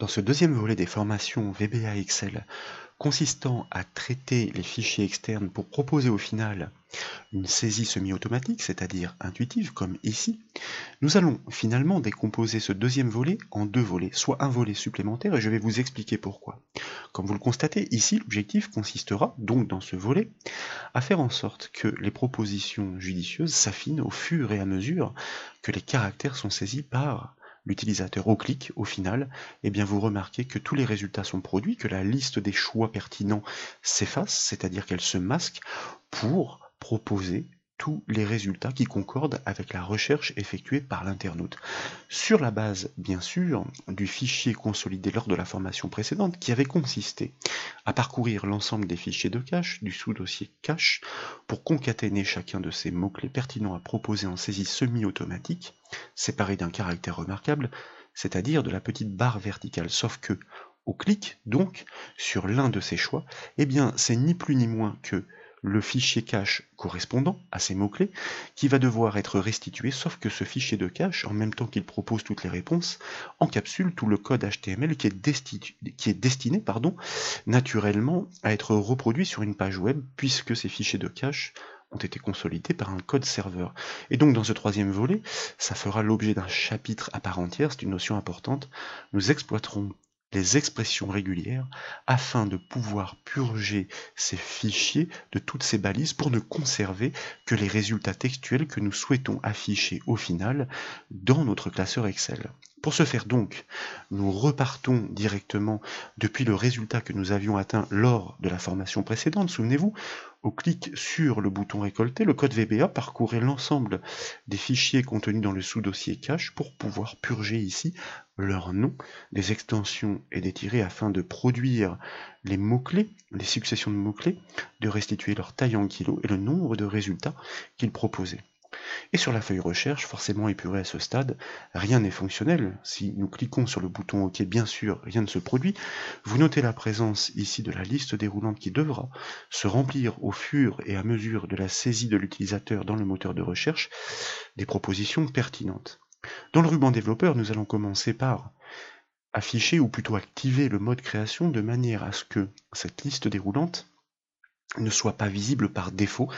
Dans ce deuxième volet des formations VBA Excel, consistant à traiter les fichiers externes pour proposer au final une saisie semi-automatique, c'est-à-dire intuitive, comme ici, nous allons finalement décomposer ce deuxième volet en deux volets, soit un volet supplémentaire, et je vais vous expliquer pourquoi. Comme vous le constatez, ici, l'objectif consistera, donc dans ce volet, à faire en sorte que les propositions judicieuses s'affinent au fur et à mesure que les caractères sont saisis par l'utilisateur. Au clic, au final, eh bien vous remarquez que tous les résultats sont produits, que la liste des choix pertinents s'efface, c'est-à-dire qu'elle se masque pour proposer tous les résultats qui concordent avec la recherche effectuée par l'internaute. Sur la base, bien sûr, du fichier consolidé lors de la formation précédente qui avait consisté à parcourir l'ensemble des fichiers de cache, du sous-dossier cache, pour concaténer chacun de ces mots-clés pertinents à proposer en saisie semi-automatique, séparés d'un caractère remarquable, c'est-à-dire de la petite barre verticale, sauf que, au clic, donc, sur l'un de ces choix, eh bien, c'est ni plus ni moins que le fichier cache correspondant à ces mots-clés qui va devoir être restitué, sauf que ce fichier de cache, en même temps qu'il propose toutes les réponses, encapsule tout le code HTML qui est destiné naturellement à être reproduit sur une page web, puisque ces fichiers de cache ont été consolidés par un code serveur. Et donc dans ce troisième volet, ça fera l'objet d'un chapitre à part entière, c'est une notion importante, nous exploiterons les expressions régulières afin de pouvoir purger ces fichiers de toutes ces balises pour ne conserver que les résultats textuels que nous souhaitons afficher au final dans notre classeur Excel. Pour ce faire donc, nous repartons directement depuis le résultat que nous avions atteint lors de la formation précédente, souvenez-vous, au clic sur le bouton récolter, le code VBA parcourait l'ensemble des fichiers contenus dans le sous-dossier cache pour pouvoir purger ici leur nom, des extensions et des tirets afin de produire les mots-clés, les successions de mots-clés, de restituer leur taille en kilos et le nombre de résultats qu'ils proposaient. Et sur la feuille recherche, forcément épurée à ce stade, rien n'est fonctionnel. Si nous cliquons sur le bouton OK, bien sûr, rien ne se produit. Vous notez la présence ici de la liste déroulante qui devra se remplir au fur et à mesure de la saisie de l'utilisateur dans le moteur de recherche des propositions pertinentes. Dans le ruban développeur, nous allons commencer par afficher ou plutôt activer le mode création de manière à ce que cette liste déroulante ne soit pas visible par défaut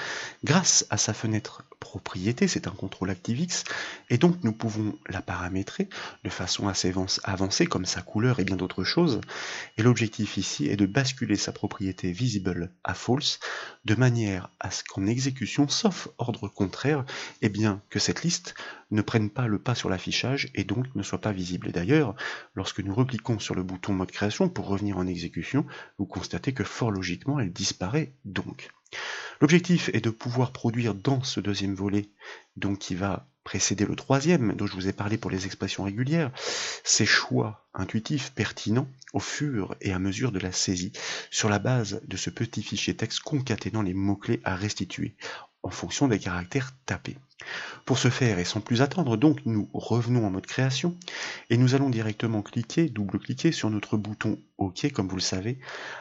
grâce à sa fenêtre propriété, c'est un contrôle ActiveX, et donc nous pouvons la paramétrer de façon assez avancée comme sa couleur et bien d'autres choses, et l'objectif ici est de basculer sa propriété visible à false de manière à ce qu'en exécution, sauf ordre contraire, eh bien que cette liste ne prenne pas le pas sur l'affichage et donc ne soit pas visible. Et d'ailleurs, lorsque nous recliquons sur le bouton mode création pour revenir en exécution, vous constatez que fort logiquement elle disparaît donc. L'objectif est de pouvoir produire dans ce deuxième volet, donc qui va précéder le troisième, dont je vous ai parlé pour les expressions régulières, ces choix intuitifs pertinents au fur et à mesure de la saisie, sur la base de ce petit fichier texte concaténant les mots-clés à restituer, en fonction des caractères tapés. Pour ce faire, et sans plus attendre, donc nous revenons en mode création, et nous allons directement cliquer, double-cliquer sur notre bouton OK, comme vous le savez,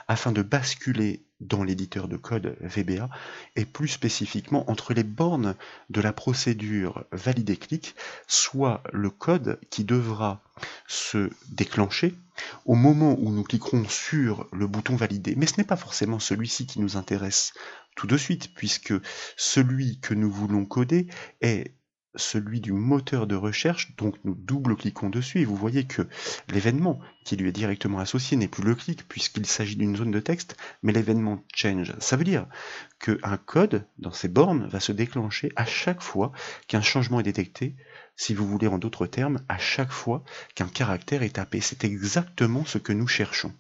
afin de basculer dans l'éditeur de code VBA, et plus spécifiquement entre les bornes de la procédure valider clic, soit le code qui devra se déclencher au moment où nous cliquerons sur le bouton valider. Mais ce n'est pas forcément celui-ci qui nous intéresse tout de suite, puisque celui que nous voulons coder est celui du moteur de recherche, donc nous double-cliquons dessus et vous voyez que l'événement qui lui est directement associé n'est plus le clic puisqu'il s'agit d'une zone de texte, mais l'événement change. Ça veut dire qu'un code dans ces bornes va se déclencher à chaque fois qu'un changement est détecté, si vous voulez en d'autres termes, à chaque fois qu'un caractère est tapé. C'est exactement ce que nous cherchons.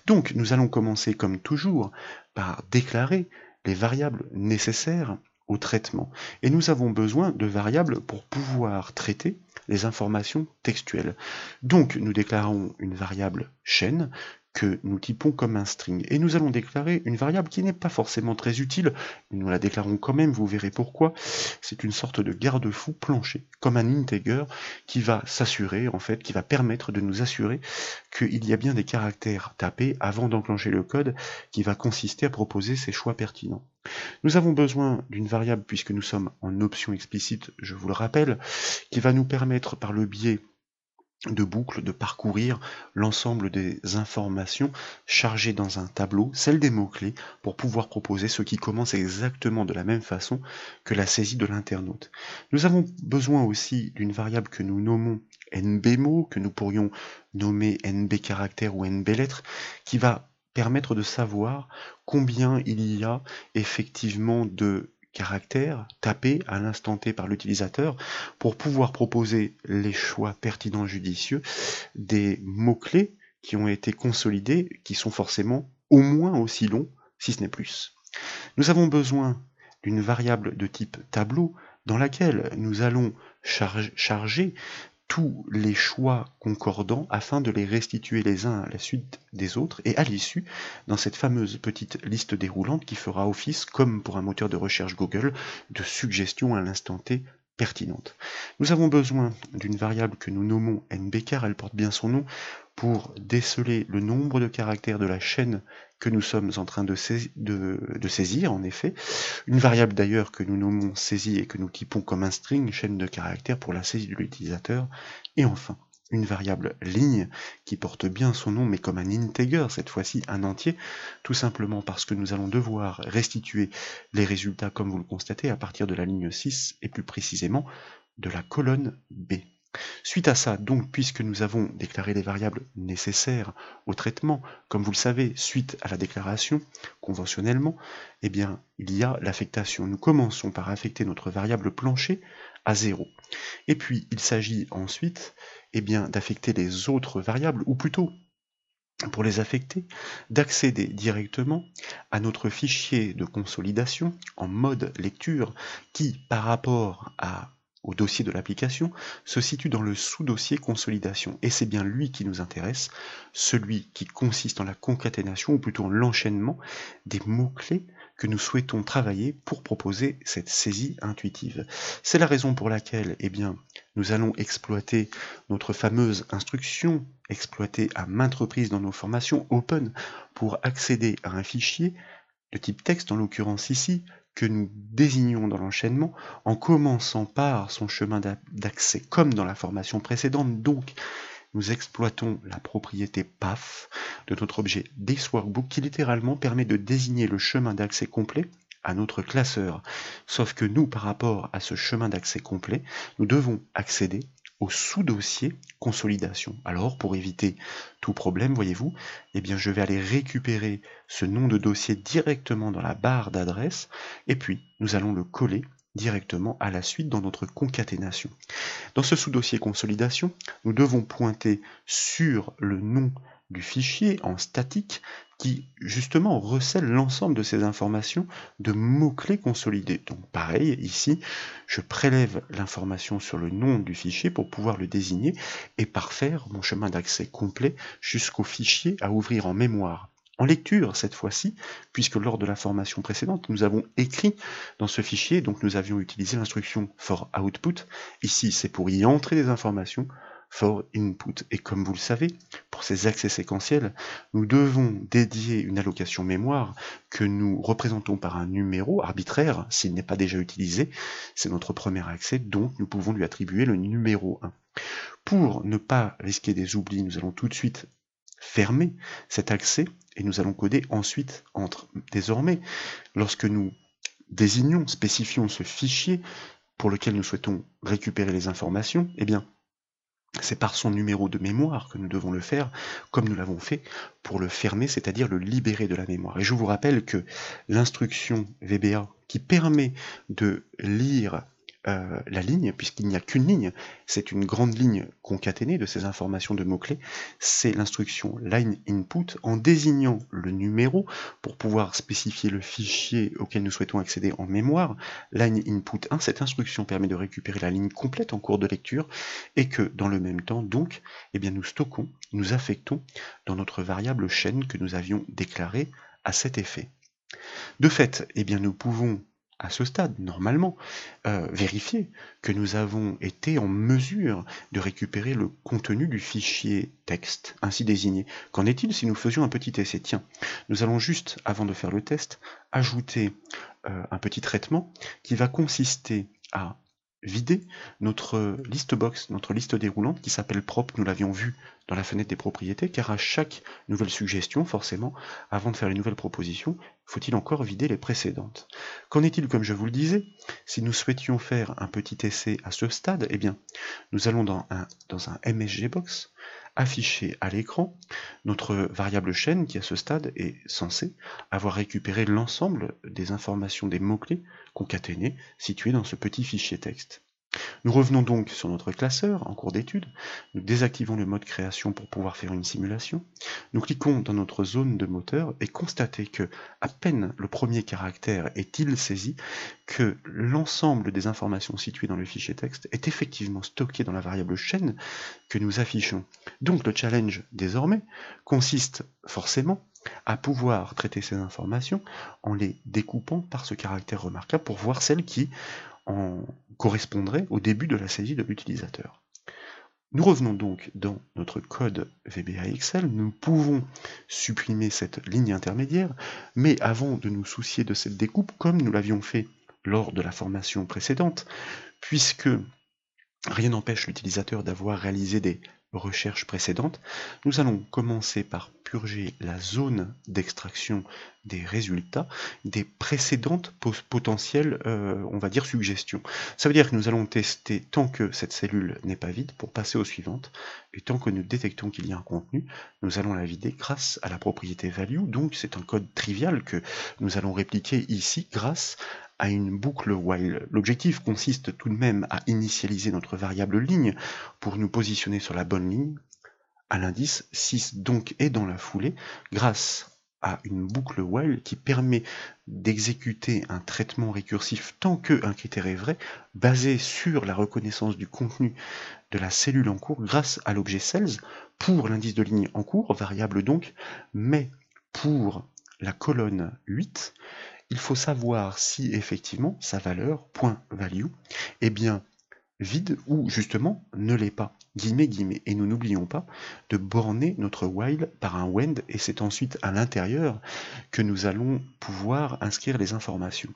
Donc nous allons commencer comme toujours par déclarer les variables nécessaires au traitement. Et nous avons besoin de variables pour pouvoir traiter les informations textuelles. Donc nous déclarons une variable chaîne que nous typons comme un string. Et nous allons déclarer une variable qui n'est pas forcément très utile, mais nous la déclarons quand même, vous verrez pourquoi. C'est une sorte de garde-fou plancher, comme un integer qui va s'assurer, en fait, qui va permettre de nous assurer qu'il y a bien des caractères tapés avant d'enclencher le code qui va consister à proposer ces choix pertinents. Nous avons besoin d'une variable, puisque nous sommes en option explicite, je vous le rappelle, qui va nous permettre par le biais de boucle, de parcourir l'ensemble des informations chargées dans un tableau, celles des mots-clés, pour pouvoir proposer ce qui commence exactement de la même façon que la saisie de l'internaute. Nous avons besoin aussi d'une variable que nous nommons NB-mots, que nous pourrions nommer NB caractères ou NB lettres, qui va permettre de savoir combien il y a effectivement de caractères tapés à l'instant T par l'utilisateur pour pouvoir proposer les choix pertinents judicieux des mots-clés qui ont été consolidés, qui sont forcément au moins aussi longs, si ce n'est plus. Nous avons besoin d'une variable de type tableau dans laquelle nous allons charger tous les choix concordants afin de les restituer les uns à la suite des autres et à l'issue dans cette fameuse petite liste déroulante qui fera office, comme pour un moteur de recherche Google, de suggestions à l'instant T pertinentes. Nous avons besoin d'une variable que nous nommons NB car elle porte bien son nom pour déceler le nombre de caractères de la chaîne que nous sommes en train de saisir, en effet. Une variable d'ailleurs que nous nommons saisie et que nous typons comme un string, chaîne de caractères pour la saisie de l'utilisateur. Et enfin, une variable ligne qui porte bien son nom mais comme un integer, cette fois-ci un entier, tout simplement parce que nous allons devoir restituer les résultats comme vous le constatez à partir de la ligne 6 et plus précisément de la colonne B. Suite à ça, donc, puisque nous avons déclaré les variables nécessaires au traitement, comme vous le savez, suite à la déclaration, conventionnellement, eh bien, il y a l'affectation. Nous commençons par affecter notre variable plancher à 0. Et puis, il s'agit ensuite, eh bien, d'affecter les autres variables, ou plutôt, pour les affecter, d'accéder directement à notre fichier de consolidation en mode lecture qui, par rapport au dossier de l'application, se situe dans le sous-dossier consolidation. Et c'est bien lui qui nous intéresse, celui qui consiste en la concaténation, ou plutôt en l'enchaînement des mots-clés que nous souhaitons travailler pour proposer cette saisie intuitive. C'est la raison pour laquelle, eh bien, nous allons exploiter notre fameuse instruction, exploitée à maintes reprises dans nos formations Open, pour accéder à un fichier de type texte, en l'occurrence ici, que nous désignons dans l'enchaînement, en commençant par son chemin d'accès, comme dans la formation précédente. Donc, nous exploitons la propriété path de notre objet ThisWorkbook qui littéralement permet de désigner le chemin d'accès complet à notre classeur. Sauf que nous, par rapport à ce chemin d'accès complet, nous devons accéder au sous-dossier consolidation. Alors, pour éviter tout problème, voyez-vous, eh bien, je vais aller récupérer ce nom de dossier directement dans la barre d'adresse, et puis nous allons le coller directement à la suite dans notre concaténation. Dans ce sous-dossier consolidation, nous devons pointer sur le nom du fichier en statique qui justement recèle l'ensemble de ces informations de mots-clés consolidés. Donc pareil, ici, je prélève l'information sur le nom du fichier pour pouvoir le désigner et parfaire mon chemin d'accès complet jusqu'au fichier à ouvrir en mémoire. En lecture cette fois-ci, puisque lors de la formation précédente, nous avons écrit dans ce fichier, donc nous avions utilisé l'instruction for output. Ici, c'est pour y entrer des informations, for input. Et comme vous le savez, pour ces accès séquentiels, nous devons dédier une allocation mémoire que nous représentons par un numéro arbitraire, s'il n'est pas déjà utilisé. C'est notre premier accès, donc nous pouvons lui attribuer le numéro 1. Pour ne pas risquer des oublis, nous allons tout de suite fermer cet accès et nous allons coder ensuite entre. Désormais, lorsque nous désignons, spécifions ce fichier pour lequel nous souhaitons récupérer les informations, eh bien, c'est par son numéro de mémoire que nous devons le faire, comme nous l'avons fait pour le fermer, c'est-à-dire le libérer de la mémoire. Et je vous rappelle que l'instruction VBA qui permet de lire la ligne, puisqu'il n'y a qu'une ligne, c'est une grande ligne concaténée de ces informations de mots-clés, c'est l'instruction line input en désignant le numéro pour pouvoir spécifier le fichier auquel nous souhaitons accéder en mémoire. Line input 1, cette instruction permet de récupérer la ligne complète en cours de lecture et que dans le même temps, donc, eh bien, nous stockons, nous affectons dans notre variable chaîne que nous avions déclarée à cet effet. De fait, eh bien, nous pouvons à ce stade, normalement, vérifier que nous avons été en mesure de récupérer le contenu du fichier texte ainsi désigné. Qu'en est-il si nous faisions un petit essai? Tiens, nous allons juste, avant de faire le test, ajouter un petit traitement qui va consister à vider notre liste box, notre liste déroulante qui s'appelle prop, nous l'avions vu dans la fenêtre des propriétés, car à chaque nouvelle suggestion, forcément, avant de faire une nouvelle proposition, faut-il encore vider les précédentes. Qu'en est-il, comme je vous le disais, si nous souhaitions faire un petit essai à ce stade, eh bien, nous allons dans un MSGBox afficher à l'écran notre variable chaîne qui, à ce stade, est censée avoir récupéré l'ensemble des informations des mots-clés concaténées situées dans ce petit fichier texte. Nous revenons donc sur notre classeur en cours d'étude, nous désactivons le mode création pour pouvoir faire une simulation, nous cliquons dans notre zone de moteur et constatez que, à peine le premier caractère est-il saisi, que l'ensemble des informations situées dans le fichier texte est effectivement stocké dans la variable chaîne que nous affichons. Donc le challenge, désormais, consiste forcément à pouvoir traiter ces informations en les découpant par ce caractère remarquable pour voir celles qui en correspondrait au début de la saisie de l'utilisateur. Nous revenons donc dans notre code VBA Excel, nous pouvons supprimer cette ligne intermédiaire, mais avant de nous soucier de cette découpe, comme nous l'avions fait lors de la formation précédente, puisque rien n'empêche l'utilisateur d'avoir réalisé des recherches précédentes, nous allons commencer par purger la zone d'extraction des résultats des précédentes potentielles, on va dire, suggestions. Ça veut dire que nous allons tester tant que cette cellule n'est pas vide pour passer aux suivantes, et tant que nous détectons qu'il y a un contenu, nous allons la vider grâce à la propriété value, donc c'est un code trivial que nous allons répliquer ici grâce à une boucle while. L'objectif consiste tout de même à initialiser notre variable ligne pour nous positionner sur la bonne ligne. À l'indice 6 donc est dans la foulée grâce à une boucle while qui permet d'exécuter un traitement récursif tant qu'un critère est vrai, basé sur la reconnaissance du contenu de la cellule en cours grâce à l'objet cells pour l'indice de ligne en cours, variable donc, mais pour la colonne 8, il faut savoir si effectivement sa valeur, .value, est bien vide ou justement ne l'est pas, guillemets, guillemets. Et nous n'oublions pas de borner notre while par un wend, et c'est ensuite à l'intérieur que nous allons pouvoir inscrire les informations.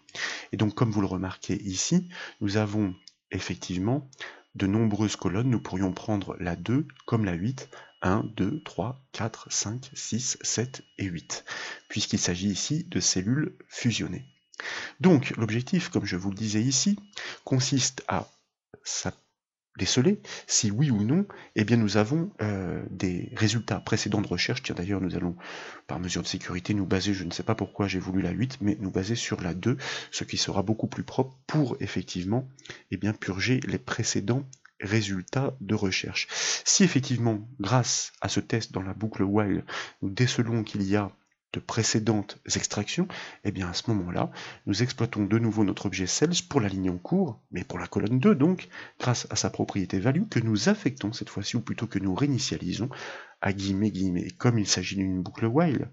Et donc, comme vous le remarquez ici, nous avons effectivement de nombreuses colonnes. Nous pourrions prendre la 2 comme la 8, 1, 2, 3, 4, 5, 6, 7 et 8, puisqu'il s'agit ici de cellules fusionnées. Donc, l'objectif, comme je vous le disais ici, consiste à déceler si oui ou non, eh bien nous avons des résultats précédents de recherche. Tiens, d'ailleurs, nous allons, par mesure de sécurité, nous baser, je ne sais pas pourquoi j'ai voulu la 8, mais nous baser sur la 2, ce qui sera beaucoup plus propre pour, effectivement, eh bien, purger les précédents résultats de recherche. Si effectivement, grâce à ce test dans la boucle while, nous décelons qu'il y a de précédentes extractions, et bien à ce moment-là, nous exploitons de nouveau notre objet cells pour la ligne en cours, mais pour la colonne 2 donc, grâce à sa propriété value que nous affectons cette fois-ci, ou plutôt que nous réinitialisons, à guillemets, guillemets. Et comme il s'agit d'une boucle while,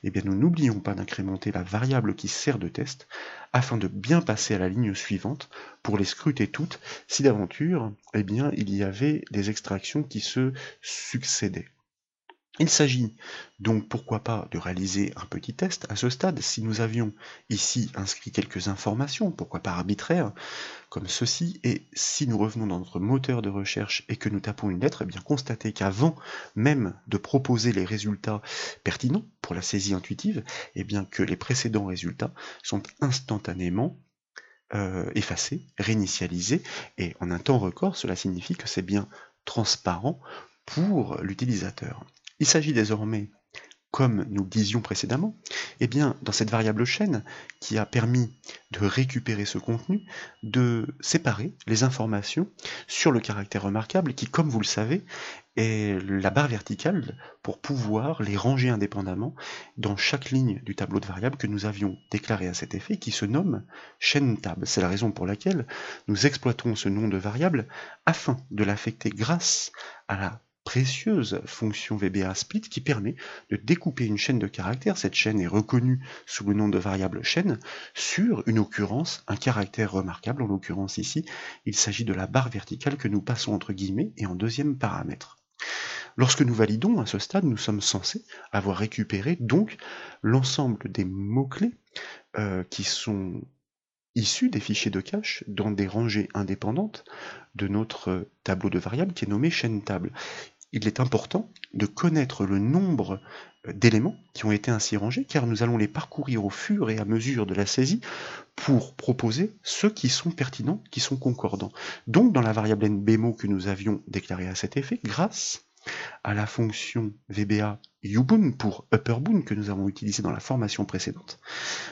eh bien nous n'oublions pas d'incrémenter la variable qui sert de test, afin de bien passer à la ligne suivante, pour les scruter toutes, si d'aventure, eh bien, il y avait des extractions qui se succédaient. Il s'agit donc, pourquoi pas, de réaliser un petit test à ce stade. Si nous avions ici inscrit quelques informations, pourquoi pas arbitraires, comme ceci, et si nous revenons dans notre moteur de recherche et que nous tapons une lettre, eh bien constatez qu'avant même de proposer les résultats pertinents pour la saisie intuitive, eh bien que les précédents résultats sont instantanément effacés, réinitialisés, et en un temps record, cela signifie que c'est bien transparent pour l'utilisateur. Il s'agit désormais, comme nous le disions précédemment, eh bien, dans cette variable chaîne qui a permis de récupérer ce contenu, de séparer les informations sur le caractère remarquable qui, comme vous le savez, est la barre verticale pour pouvoir les ranger indépendamment dans chaque ligne du tableau de variables que nous avions déclaré à cet effet qui se nomme chaîne tab. C'est la raison pour laquelle nous exploitons ce nom de variable afin de l'affecter grâce à la précieuse fonction VBA split qui permet de découper une chaîne de caractères. Cette chaîne est reconnue sous le nom de variable chaîne sur une occurrence, un caractère remarquable. En l'occurrence ici, il s'agit de la barre verticale que nous passons entre guillemets et en deuxième paramètre. Lorsque nous validons à ce stade, nous sommes censés avoir récupéré donc l'ensemble des mots-clés qui sont issus des fichiers de cache dans des rangées indépendantes de notre tableau de variables qui est nommé chaîne table. Il est important de connaître le nombre d'éléments qui ont été ainsi rangés, car nous allons les parcourir au fur et à mesure de la saisie pour proposer ceux qui sont pertinents, qui sont concordants. Donc dans la variable nbmo que nous avions déclarée à cet effet, grâce à la fonction VBA uboon pour upperboon que nous avons utilisé dans la formation précédente,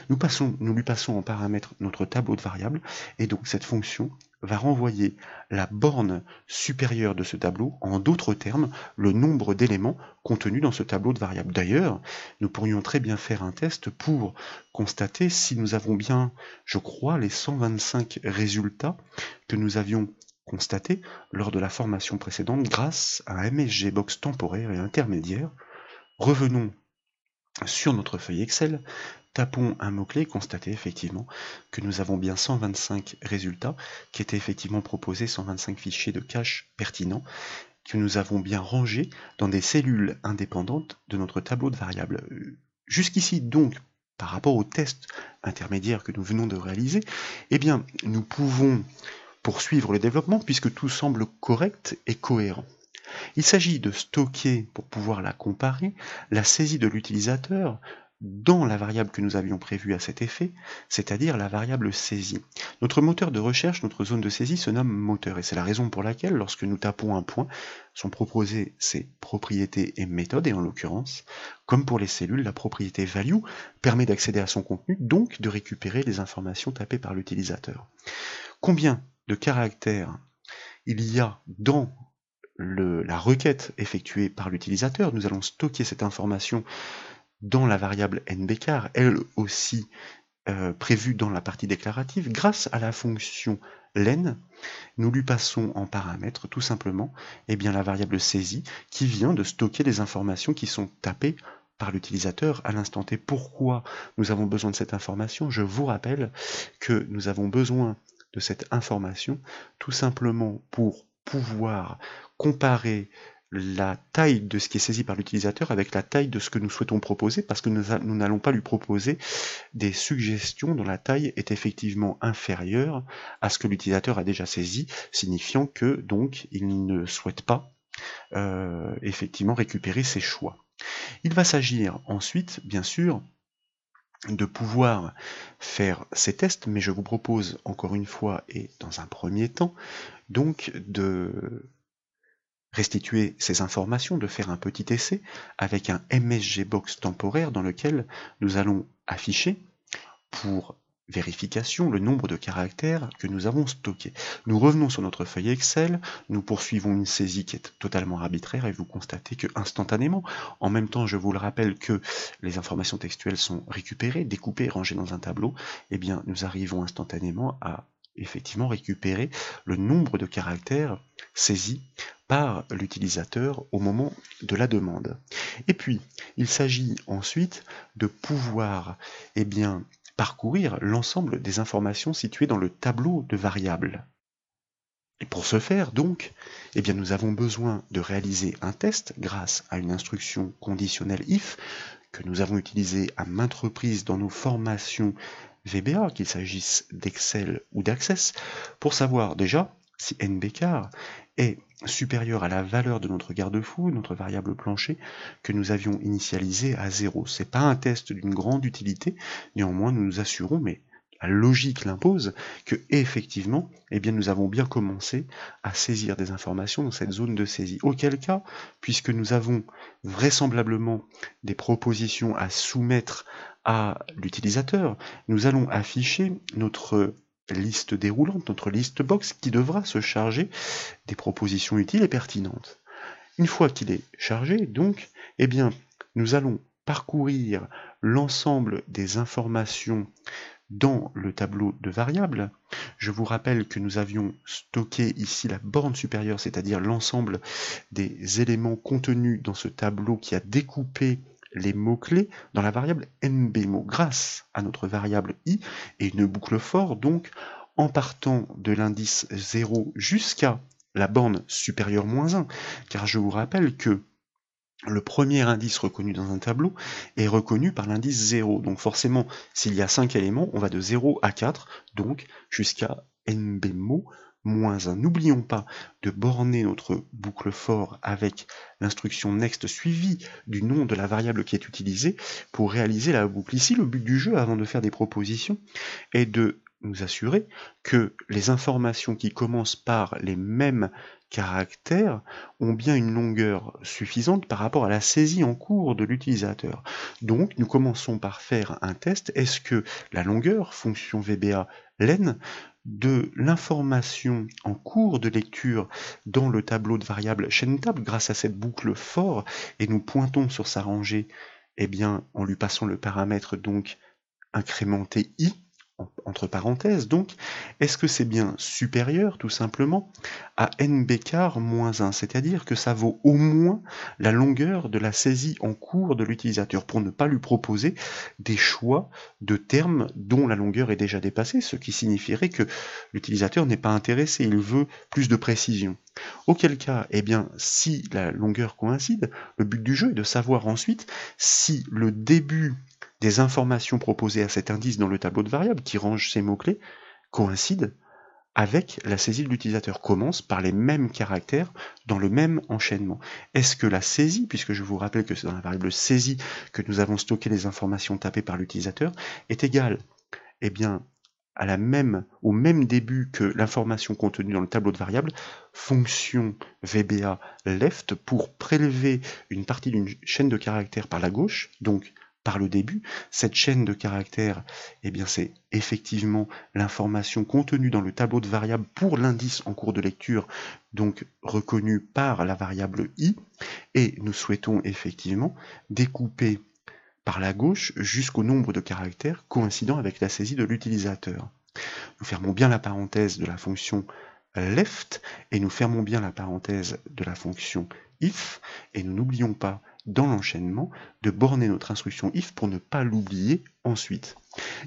nous lui passons en paramètre notre tableau de variables, et donc cette fonction va renvoyer la borne supérieure de ce tableau, en d'autres termes, le nombre d'éléments contenus dans ce tableau de variables. D'ailleurs, nous pourrions très bien faire un test pour constater si nous avons bien, je crois, les 125 résultats que nous avions constatés lors de la formation précédente grâce à un MSGBox temporaire et intermédiaire. Revenons sur notre feuille Excel, tapons un mot-clé et constatez effectivement que nous avons bien 125 résultats qui étaient effectivement proposés, 125 fichiers de cache pertinents que nous avons bien rangés dans des cellules indépendantes de notre tableau de variables. Jusqu'ici donc, par rapport au test intermédiaire que nous venons de réaliser, eh bien nous pouvons poursuivre le développement puisque tout semble correct et cohérent. Il s'agit de stocker, pour pouvoir la comparer, la saisie de l'utilisateur dans la variable que nous avions prévue à cet effet, c'est-à-dire la variable saisie. Notre moteur de recherche, notre zone de saisie se nomme moteur, et c'est la raison pour laquelle, lorsque nous tapons un point, sont proposées ses propriétés et méthodes, et en l'occurrence, comme pour les cellules, la propriété value permet d'accéder à son contenu, donc de récupérer les informations tapées par l'utilisateur. Combien de caractères il y a dans la requête effectuée par l'utilisateur? Nous allons stocker cette information dans la variable nbchar, elle aussi prévue dans la partie déclarative. Grâce à la fonction len, nous lui passons en paramètre tout simplement la variable saisie qui vient de stocker les informations qui sont tapées par l'utilisateur à l'instant T. Pourquoi nous avons besoin de cette information? Je vous rappelle que nous avons besoin de cette information tout simplement pour pouvoir comparer la taille de ce qui est saisi par l'utilisateur avec la taille de ce que nous souhaitons proposer, parce que nous n'allons pas lui proposer des suggestions dont la taille est effectivement inférieure à ce que l'utilisateur a déjà saisi, signifiant que donc il ne souhaite pas effectivement récupérer ses choix. Il va s'agir ensuite, bien sûr, de pouvoir faire ces tests, mais je vous propose encore une fois et dans un premier temps donc de restituer ces informations, de faire un petit essai avec un MSGBox temporaire dans lequel nous allons afficher pour vérification le nombre de caractères que nous avons stockés. Nous revenons sur notre feuille Excel, nous poursuivons une saisie qui est totalement arbitraire et vous constatez que instantanément, en même temps je vous le rappelle que les informations textuelles sont récupérées, découpées, rangées dans un tableau, eh bien nous arrivons instantanément à effectivement récupérer le nombre de caractères saisis par l'utilisateur au moment de la demande. Et puis, il s'agit ensuite de pouvoir parcourir l'ensemble des informations situées dans le tableau de variables. Et pour ce faire, donc, nous avons besoin de réaliser un test grâce à une instruction conditionnelle if que nous avons utilisée à maintes reprises dans nos formations VBA, qu'il s'agisse d'Excel ou d'Access, pour savoir déjà si nbchar est supérieur à la valeur de notre garde-fou, notre variable plancher, que nous avions initialisé à 0. Ce n'est pas un test d'une grande utilité, néanmoins nous nous assurons, mais la logique l'impose, que effectivement, nous avons bien commencé à saisir des informations dans cette zone de saisie. Auquel cas, puisque nous avons vraisemblablement des propositions à soumettre à l'utilisateur, nous allons afficher notre liste déroulante, notre liste box, qui devra se charger des propositions utiles et pertinentes. Une fois qu'il est chargé, donc, nous allons parcourir l'ensemble des informations dans le tableau de variables. Je vous rappelle que nous avions stocké ici la borne supérieure, c'est-à-dire l'ensemble des éléments contenus dans ce tableau qui a découpé les mots-clés dans la variable nbmo grâce à notre variable i et une boucle for, donc en partant de l'indice 0 jusqu'à la borne supérieure moins 1, car je vous rappelle que le premier indice reconnu dans un tableau est reconnu par l'indice 0. Donc forcément, s'il y a 5 éléments, on va de 0 à 4, donc jusqu'à n bémol moins 1. N'oublions pas de borner notre boucle for avec l'instruction next suivie du nom de la variable qui est utilisée pour réaliser la boucle. Ici, le but du jeu, avant de faire des propositions, est de nous assurer que les informations qui commencent par les mêmes caractères ont bien une longueur suffisante par rapport à la saisie en cours de l'utilisateur. Donc nous commençons par faire un test. Est-ce que la longueur, fonction VBA len, de l'information en cours de lecture dans le tableau de variables chaîne-table grâce à cette boucle for, et nous pointons sur sa rangée, eh bien, en lui passant le paramètre donc incrémenté i, entre parenthèses donc, est-ce que c'est bien supérieur tout simplement à nbcar moins 1, c'est-à-dire que ça vaut au moins la longueur de la saisie en cours de l'utilisateur, pour ne pas lui proposer des choix de termes dont la longueur est déjà dépassée, ce qui signifierait que l'utilisateur n'est pas intéressé, il veut plus de précision. Auquel cas, eh bien, si la longueur coïncide, le but du jeu est de savoir ensuite si le début des informations proposées à cet indice dans le tableau de variables qui range ces mots-clés coïncident avec la saisie de l'utilisateur, commence par les mêmes caractères dans le même enchaînement. Est-ce que la saisie, puisque je vous rappelle que c'est dans la variable saisie que nous avons stocké les informations tapées par l'utilisateur, est égale, eh bien, au même début que l'information contenue dans le tableau de variables, fonction VBA left pour prélever une partie d'une chaîne de caractères par la gauche, donc par le début. Cette chaîne de caractères, eh bien, c'est effectivement l'information contenue dans le tableau de variables pour l'indice en cours de lecture, donc reconnu par la variable i, et nous souhaitons effectivement découper par la gauche jusqu'au nombre de caractères coïncidant avec la saisie de l'utilisateur. Nous fermons bien la parenthèse de la fonction left et nous fermons bien la parenthèse de la fonction if, et nous n'oublions pas dans l'enchaînement de borner notre instruction if pour ne pas l'oublier ensuite.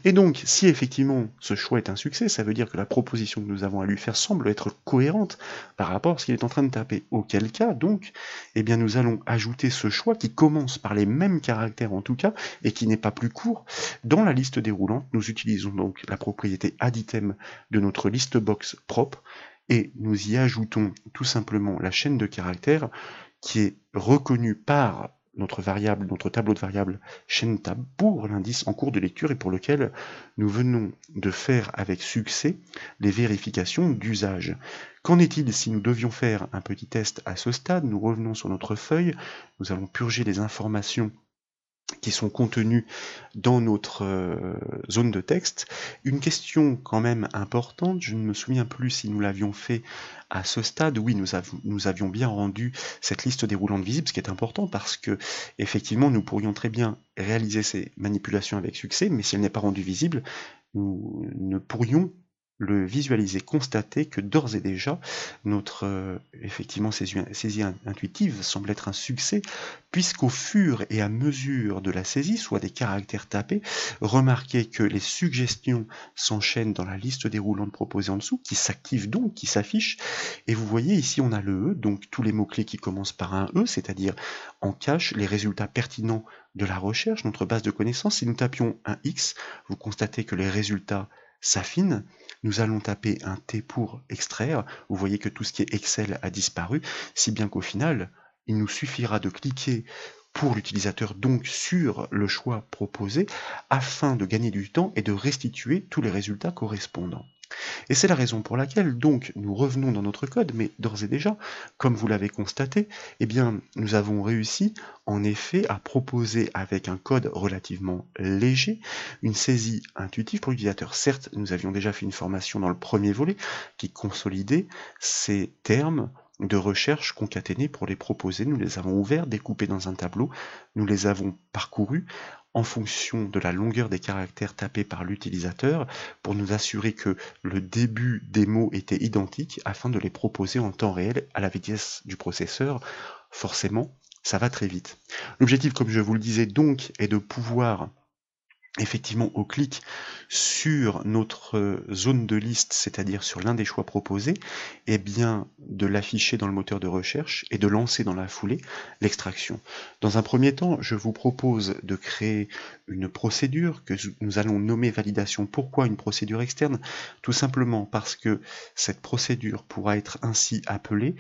Et donc, si effectivement ce choix est un succès, ça veut dire que la proposition que nous avons à lui faire semble être cohérente par rapport à ce qu'il est en train de taper. Auquel cas, donc, eh bien, nous allons ajouter ce choix qui commence par les mêmes caractères en tout cas, et qui n'est pas plus court. Dans la liste déroulante, nous utilisons donc la propriété addItem de notre liste box propre, et nous y ajoutons tout simplement la chaîne de caractères qui est reconnue par notre tableau de variables chaîne-tab pour l'indice en cours de lecture et pour lequel nous venons de faire avec succès les vérifications d'usage. Qu'en est-il si nous devions faire un petit test à ce stade? Nous revenons sur notre feuille, nous allons purger les informations qui sont contenus dans notre zone de texte. Une question quand même importante, je ne me souviens plus si nous l'avions fait à ce stade. Oui, nous avions bien rendu cette liste déroulante visible, ce qui est important parce que effectivement nous pourrions très bien réaliser ces manipulations avec succès, mais si elle n'est pas rendue visible, nous ne pourrions le visualiser, constater que d'ores et déjà notre effectivement saisie intuitive semble être un succès, puisqu'au fur et à mesure de la saisie, soit des caractères tapés, remarquez que les suggestions s'enchaînent dans la liste déroulante proposée en dessous, qui s'active donc, qui s'affiche, et vous voyez ici on a le E, donc tous les mots-clés qui commencent par un E, c'est-à-dire en cache les résultats pertinents de la recherche, notre base de connaissances. Si nous tapions un X, vous constatez que les résultats s'affinent. Nous allons taper un T pour extraire. Vous voyez que tout ce qui est Excel a disparu, si bien qu'au final, il nous suffira de cliquer pour l'utilisateur donc sur le choix proposé afin de gagner du temps et de restituer tous les résultats correspondants. Et c'est la raison pour laquelle, donc, nous revenons dans notre code, mais d'ores et déjà, comme vous l'avez constaté, eh bien, nous avons réussi, en effet, à proposer avec un code relativement léger, une saisie intuitive pour l'utilisateur. Certes, nous avions déjà fait une formation dans le premier volet qui consolidait ces termes de recherche concaténés pour les proposer. Nous les avons ouverts, découpés dans un tableau, nous les avons parcourus en fonction de la longueur des caractères tapés par l'utilisateur pour nous assurer que le début des mots était identique afin de les proposer en temps réel à la vitesse du processeur. Forcément, ça va très vite. L'objectif, comme je vous le disais donc, est de pouvoir effectivement au clic sur notre zone de liste, c'est-à-dire sur l'un des choix proposés, et bien de l'afficher dans le moteur de recherche et de lancer dans la foulée l'extraction. Dans un premier temps, je vous propose de créer une procédure que nous allons nommer validation. Pourquoi une procédure externe? Tout simplement parce que cette procédure pourra être ainsi appelée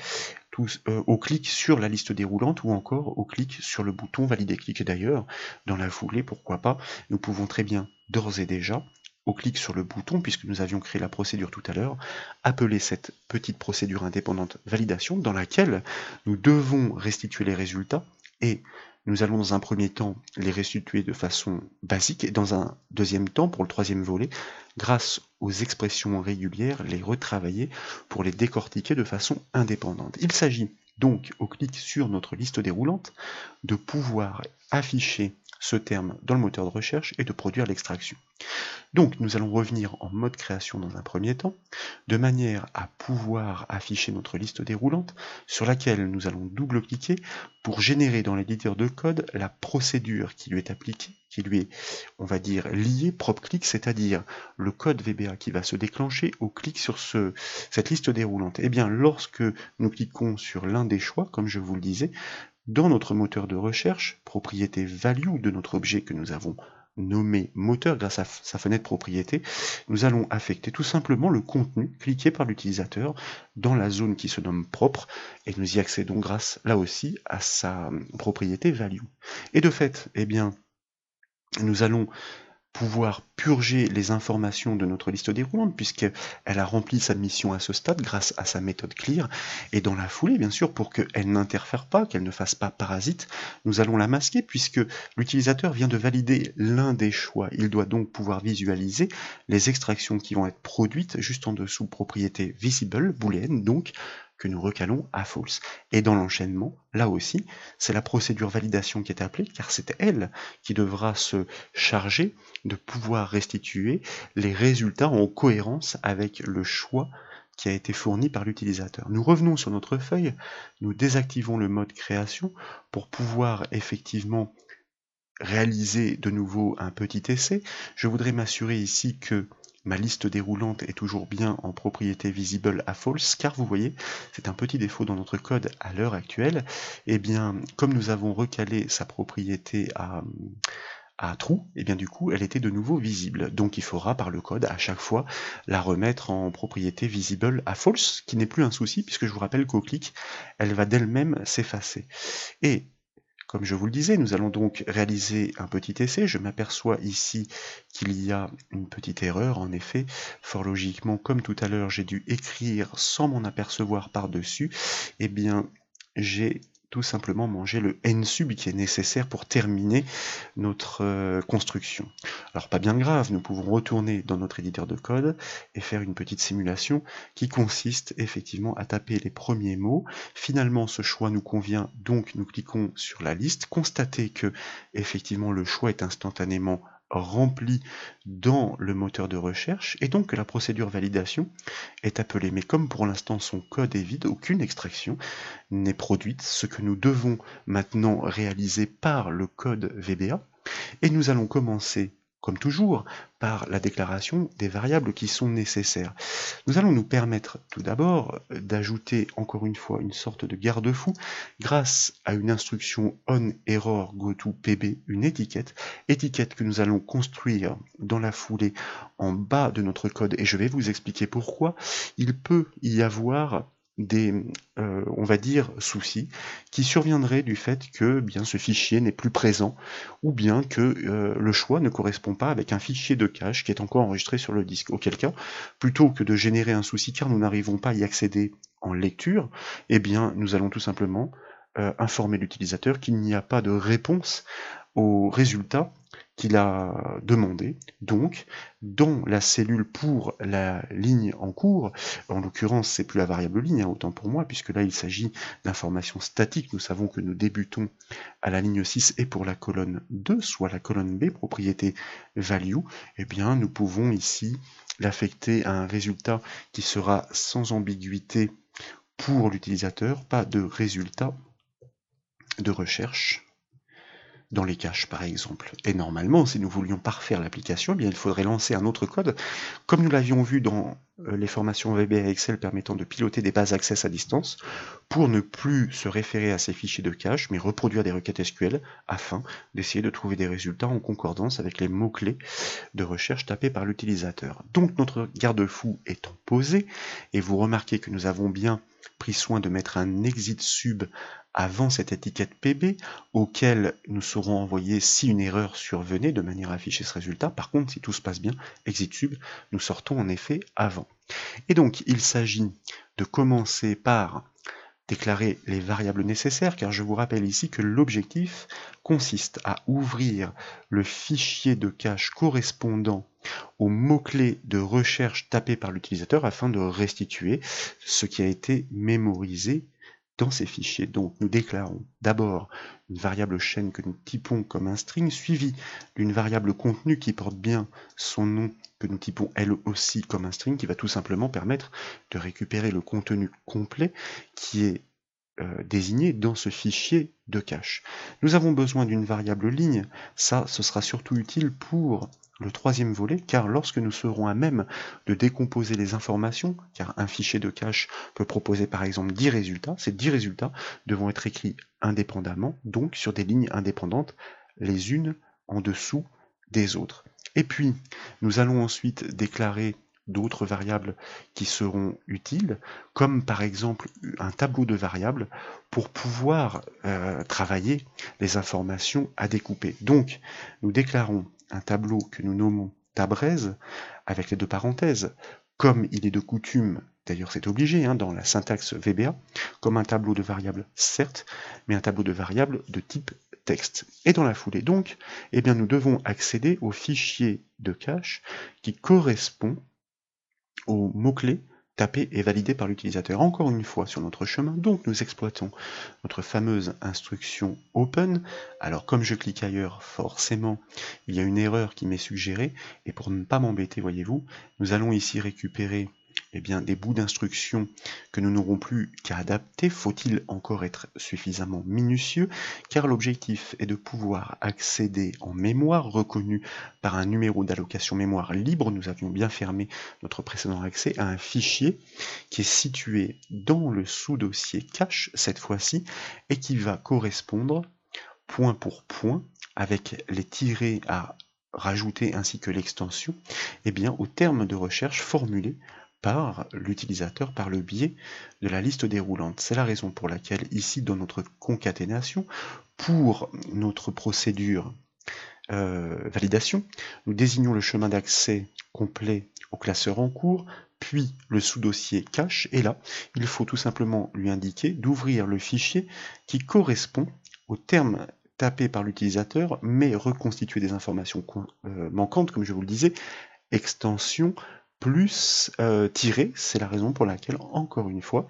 au clic sur la liste déroulante ou encore au clic sur le bouton valider clic. Et d'ailleurs, dans la foulée, pourquoi pas, nous pouvons très bien, d'ores et déjà, au clic sur le bouton, puisque nous avions créé la procédure tout à l'heure, appeler cette petite procédure indépendante validation dans laquelle nous devons restituer les résultats et nous allons dans un premier temps les restituer de façon basique et dans un deuxième temps, pour le troisième volet, grâce aux expressions régulières, les retravailler pour les décortiquer de façon indépendante. Il s'agit donc, au clic sur notre liste déroulante, de pouvoir afficher ce terme dans le moteur de recherche et de produire l'extraction. Donc nous allons revenir en mode création dans un premier temps, de manière à pouvoir afficher notre liste déroulante, sur laquelle nous allons double-cliquer pour générer dans l'éditeur de code la procédure qui lui est appliquée, qui lui est, on va dire, liée propre clic, c'est-à-dire le code VBA qui va se déclencher au clic sur cette liste déroulante. Et bien lorsque nous cliquons sur l'un des choix, comme je vous le disais, dans notre moteur de recherche, propriété value de notre objet que nous avons nommé moteur grâce à sa fenêtre propriété, nous allons affecter tout simplement le contenu cliqué par l'utilisateur dans la zone qui se nomme propre et nous y accédons grâce là aussi à sa propriété value. Et de fait, eh bien, nous allons pouvoir purger les informations de notre liste déroulante puisqu'elle a rempli sa mission à ce stade grâce à sa méthode clear et dans la foulée bien sûr pour qu'elle n'interfère pas, qu'elle ne fasse pas parasite, nous allons la masquer puisque l'utilisateur vient de valider l'un des choix. Il doit donc pouvoir visualiser les extractions qui vont être produites juste en dessous propriété visible booléenne donc que nous recalons à false. Et dans l'enchaînement, là aussi, c'est la procédure validation qui est appelée, car c'est elle qui devra se charger de pouvoir restituer les résultats en cohérence avec le choix qui a été fourni par l'utilisateur. Nous revenons sur notre feuille, nous désactivons le mode création pour pouvoir effectivement réaliser de nouveau un petit essai. Je voudrais m'assurer ici que ma liste déroulante est toujours bien en propriété visible à false, car vous voyez, c'est un petit défaut dans notre code à l'heure actuelle. Et bien, comme nous avons recalé sa propriété à true, et bien du coup, elle était de nouveau visible. Donc il faudra par le code à chaque fois la remettre en propriété visible à false, ce qui n'est plus un souci, puisque je vous rappelle qu'au clic, elle va d'elle-même s'effacer. Et comme je vous le disais, nous allons donc réaliser un petit essai. Je m'aperçois ici qu'il y a une petite erreur. En effet, fort logiquement, comme tout à l'heure, j'ai dû écrire sans m'en apercevoir par-dessus. Eh bien, j'ai tout simplement mangé le n-sub qui est nécessaire pour terminer notre construction. Alors pas bien grave, nous pouvons retourner dans notre éditeur de code et faire une petite simulation qui consiste effectivement à taper les premiers mots. Finalement, ce choix nous convient, donc nous cliquons sur la liste, constatez que effectivement le choix est instantanément rempli dans le moteur de recherche et donc que la procédure validation est appelée. Mais comme pour l'instant son code est vide, aucune extraction n'est produite, ce que nous devons maintenant réaliser par le code VBA. Et nous allons commencer, comme toujours, par la déclaration des variables qui sont nécessaires. Nous allons nous permettre tout d'abord d'ajouter encore une fois une sorte de garde-fou grâce à une instruction onErrorGoToPB, une étiquette que nous allons construire dans la foulée en bas de notre code et je vais vous expliquer pourquoi. Il peut y avoir des, on va dire, soucis qui surviendraient du fait que bien ce fichier n'est plus présent ou bien que le choix ne correspond pas avec un fichier de cache qui est encore enregistré sur le disque. Auquel cas, plutôt que de générer un souci car nous n'arrivons pas à y accéder en lecture, eh bien nous allons tout simplement informer l'utilisateur qu'il n'y a pas de réponse au résultat qu'il a demandé. Donc, dans la cellule pour la ligne en cours, en l'occurrence, c'est plus la variable ligne, hein, autant pour moi, puisque là, il s'agit d'informations statiques. Nous savons que nous débutons à la ligne 6 et pour la colonne 2, soit la colonne B, propriété value, eh bien, nous pouvons ici l'affecter à un résultat qui sera sans ambiguïté pour l'utilisateur, pas de résultat de recherche dans les caches par exemple. Et normalement, si nous voulions parfaire l'application, eh bien, il faudrait lancer un autre code, comme nous l'avions vu dans les formations VBA Excel permettant de piloter des bases Access à distance, pour ne plus se référer à ces fichiers de cache, mais reproduire des requêtes SQL afin d'essayer de trouver des résultats en concordance avec les mots-clés de recherche tapés par l'utilisateur. Donc notre garde-fou étant posé, et vous remarquez que nous avons bien pris soin de mettre un exit sub avant cette étiquette PB, auquel nous serons envoyés si une erreur survenait de manière à afficher ce résultat. Par contre, si tout se passe bien, exit sub, nous sortons en effet avant. Et donc, il s'agit de commencer par déclarer les variables nécessaires, car je vous rappelle ici que l'objectif consiste à ouvrir le fichier de cache correspondant aux mots-clés de recherche tapés par l'utilisateur afin de restituer ce qui a été mémorisé dans ces fichiers. Donc nous déclarons d'abord une variable chaîne que nous typons comme un string, suivi d'une variable contenu qui porte bien son nom, que nous typons elle aussi comme un string, qui va tout simplement permettre de récupérer le contenu complet qui est désigné dans ce fichier de cache. Nous avons besoin d'une variable ligne, ça ce sera surtout utile pour le troisième volet, car lorsque nous serons à même de décomposer les informations, car un fichier de cache peut proposer par exemple 10 résultats, ces 10 résultats devront être écrits indépendamment, donc sur des lignes indépendantes, les unes en dessous des autres. Et puis, nous allons ensuite déclarer d'autres variables qui seront utiles, comme par exemple un tableau de variables pour pouvoir travailler les informations à découper. Donc, nous déclarons un tableau que nous nommons tabraise, avec les deux parenthèses, comme il est de coutume, d'ailleurs c'est obligé dans la syntaxe VBA, comme un tableau de variables, certes, mais un tableau de variables de type texte. Et dans la foulée donc, eh bien, nous devons accéder au fichier de cache qui correspond aux mots-clés tapés et validés par l'utilisateur. Encore une fois sur notre chemin, donc nous exploitons notre fameuse instruction open. Alors comme je clique ailleurs, forcément, il y a une erreur qui m'est suggérée, et pour ne pas m'embêter, voyez-vous, nous allons ici récupérer des bouts d'instructions que nous n'aurons plus qu'à adapter. Faut-il encore être suffisamment minutieux, car l'objectif est de pouvoir accéder en mémoire reconnue par un numéro d'allocation mémoire libre. Nous avions bien fermé notre précédent accès à un fichier qui est situé dans le sous-dossier cache cette fois-ci, et qui va correspondre point pour point avec les tirets à rajouter ainsi que l'extension au terme de recherche formulé par l'utilisateur par le biais de la liste déroulante. C'est la raison pour laquelle ici dans notre concaténation, pour notre procédure validation, nous désignons le chemin d'accès complet au classeur en cours, puis le sous-dossier cache, et là, il faut tout simplement lui indiquer d'ouvrir le fichier qui correspond au terme tapé par l'utilisateur, mais reconstituer des informations manquantes, comme je vous le disais, extension plus tiret. C'est la raison pour laquelle, encore une fois,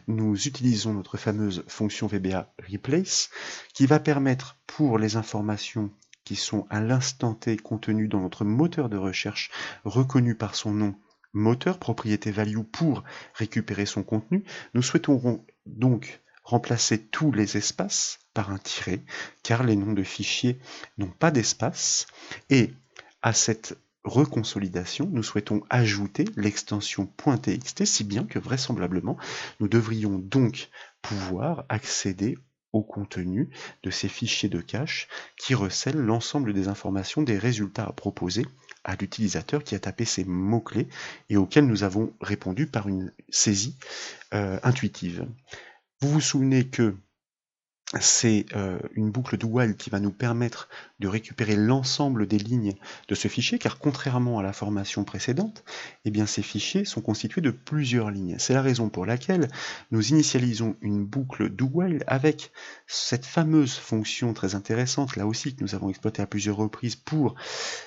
nous utilisons notre fameuse fonction VBA replace, qui va permettre pour les informations qui sont à l'instant T contenues dans notre moteur de recherche reconnu par son nom moteur, propriété value pour récupérer son contenu. Nous souhaiterons donc remplacer tous les espaces par un tiret, car les noms de fichiers n'ont pas d'espace, et à cette reconsolidation, nous souhaitons ajouter l'extension .txt, si bien que vraisemblablement, nous devrions donc pouvoir accéder au contenu de ces fichiers de cache qui recèlent l'ensemble des informations des résultats à proposer à l'utilisateur qui a tapé ces mots-clés et auxquels nous avons répondu par une saisie intuitive. Vous vous souvenez que c'est une boucle do while qui va nous permettre de récupérer l'ensemble des lignes de ce fichier, car contrairement à la formation précédente, ces fichiers sont constitués de plusieurs lignes. C'est la raison pour laquelle nous initialisons une boucle do while avec cette fameuse fonction très intéressante, là aussi que nous avons exploité à plusieurs reprises pour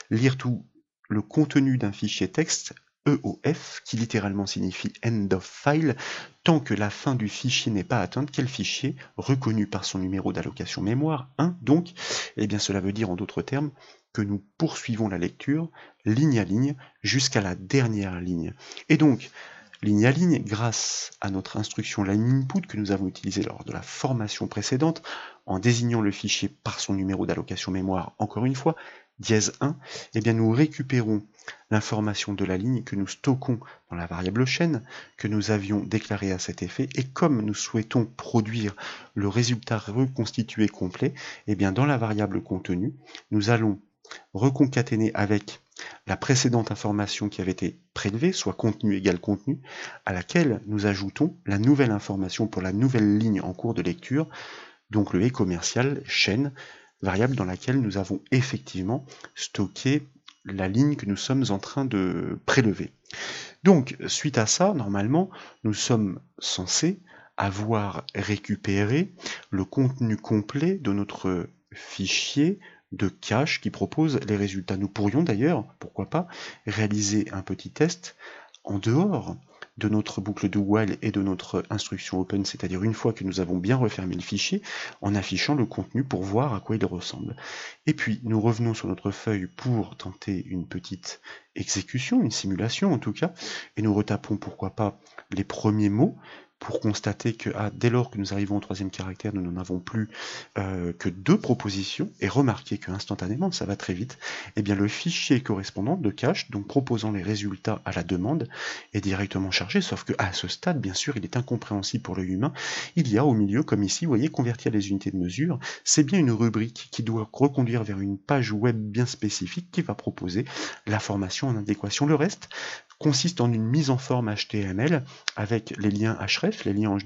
lire tout le contenu d'un fichier texte, EOF, qui littéralement signifie End of File, tant que la fin du fichier n'est pas atteinte. Quel fichier reconnu par son numéro d'allocation mémoire 1, donc, cela veut dire en d'autres termes que nous poursuivons la lecture ligne à ligne jusqu'à la dernière ligne. Et donc, ligne à ligne grâce à notre instruction line input que nous avons utilisée lors de la formation précédente en désignant le fichier par son numéro d'allocation mémoire, encore une fois, dièse 1, eh bien nous récupérons l'information de la ligne que nous stockons dans la variable chaîne que nous avions déclarée à cet effet, et comme nous souhaitons produire le résultat reconstitué complet, eh bien dans la variable contenue, nous allons reconcaténer avec la précédente information qui avait été prélevée, soit contenu égale contenu, à laquelle nous ajoutons la nouvelle information pour la nouvelle ligne en cours de lecture, donc le et commercial chaîne, variable dans laquelle nous avons effectivement stocké la ligne que nous sommes en train de prélever. Donc, suite à ça, normalement, nous sommes censés avoir récupéré le contenu complet de notre fichier de cache qui propose les résultats. Nous pourrions d'ailleurs, pourquoi pas, réaliser un petit test en dehors de notre boucle de while et de notre instruction open, c'est-à-dire une fois que nous avons bien refermé le fichier, en affichant le contenu pour voir à quoi il ressemble. Et puis, nous revenons sur notre feuille pour tenter une petite exécution, une simulation en tout cas, et nous retapons pourquoi pas les premiers mots, pour constater que dès lors que nous arrivons au troisième caractère, nous n'en avons plus que 2 propositions, et remarquez que instantanément, ça va très vite, et bien le fichier correspondant de cache, donc proposant les résultats à la demande, est directement chargé, sauf que à ce stade, bien sûr, il est incompréhensible pour l'œil humain, il y a au milieu, comme ici, vous voyez, convertir les unités de mesure, c'est bien une rubrique qui doit reconduire vers une page web bien spécifique qui va proposer l'information en adéquation. Le reste consiste en une mise en forme HTML avec les liens href, les liens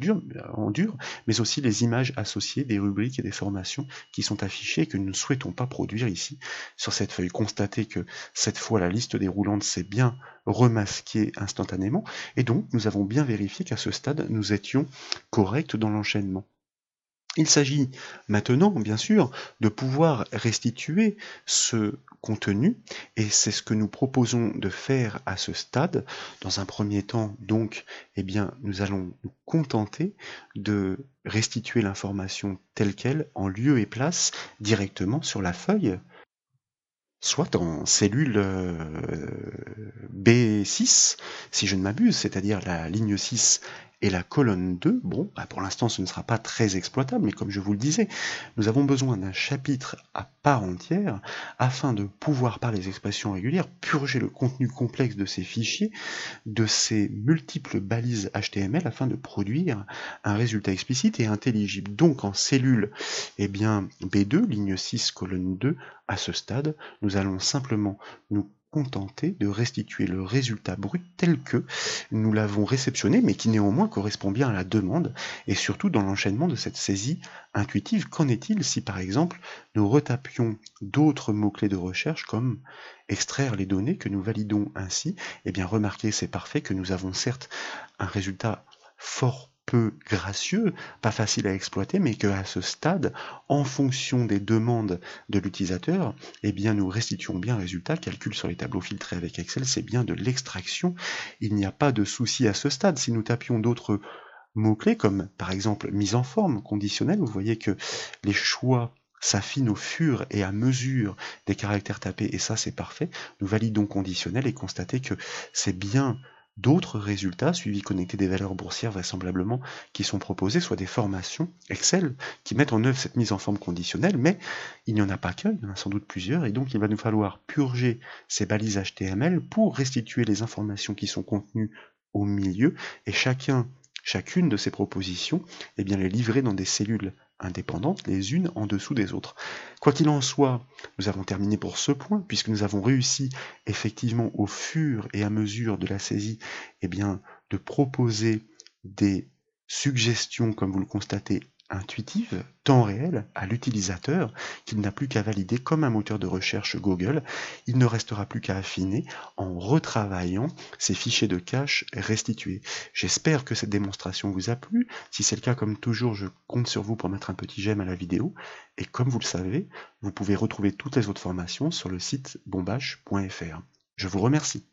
en dur, mais aussi les images associées des rubriques et des formations qui sont affichées et que nous ne souhaitons pas produire ici sur cette feuille. Constatez que cette fois la liste déroulante s'est bien remasquée instantanément et donc nous avons bien vérifié qu'à ce stade nous étions corrects dans l'enchaînement. Il s'agit maintenant, bien sûr, de pouvoir restituer ce contenu, et c'est ce que nous proposons de faire à ce stade. Dans un premier temps, donc, eh bien, nous allons nous contenter de restituer l'information telle qu'elle, en lieu et place, directement sur la feuille, soit en cellule B6, si je ne m'abuse, c'est-à-dire la ligne 6 et la colonne 2, bon, pour l'instant ce ne sera pas très exploitable, mais comme je vous le disais, nous avons besoin d'un chapitre à part entière afin de pouvoir, par les expressions régulières, purger le contenu complexe de ces fichiers, de ces multiples balises HTML, afin de produire un résultat explicite et intelligible. Donc en cellule, eh bien, B2, ligne 6, colonne 2, à ce stade, nous allons simplement nous contenter de restituer le résultat brut tel que nous l'avons réceptionné, mais qui néanmoins correspond bien à la demande, et surtout dans l'enchaînement de cette saisie intuitive. Qu'en est-il si par exemple nous retapions d'autres mots-clés de recherche comme extraire les données que nous validons ainsi? Eh bien remarquez, c'est parfait que nous avons certes un résultat fort peu gracieux, pas facile à exploiter, mais qu'à ce stade, en fonction des demandes de l'utilisateur, eh bien nous restituons bien un résultat. Calcul sur les tableaux filtrés avec Excel, c'est bien de l'extraction. Il n'y a pas de souci à ce stade. Si nous tapions d'autres mots-clés, comme par exemple mise en forme conditionnelle, vous voyez que les choix s'affinent au fur et à mesure des caractères tapés, et ça c'est parfait. Nous validons conditionnel et constatez que c'est bien d'autres résultats, suivis connectés des valeurs boursières vraisemblablement, qui sont proposés, soit des formations Excel qui mettent en œuvre cette mise en forme conditionnelle, mais il n'y en a pas qu'un, il y en a sans doute plusieurs, et donc il va nous falloir purger ces balises HTML pour restituer les informations qui sont contenues au milieu, et chacune de ces propositions, eh bien les livrer dans des cellules indépendantes, les unes en dessous des autres. Quoi qu'il en soit, nous avons terminé pour ce point, puisque nous avons réussi effectivement au fur et à mesure de la saisie, eh bien, de proposer des suggestions, comme vous le constatez, intuitives, temps réel, à l'utilisateur, qu'il n'a plus qu'à valider comme un moteur de recherche Google. Il ne restera plus qu'à affiner en retravaillant ces fichiers de cache restitués. J'espère que cette démonstration vous a plu. Si c'est le cas, comme toujours, je compte sur vous pour mettre un petit j'aime à la vidéo. Et comme vous le savez, vous pouvez retrouver toutes les autres formations sur le site bombache.fr. Je vous remercie.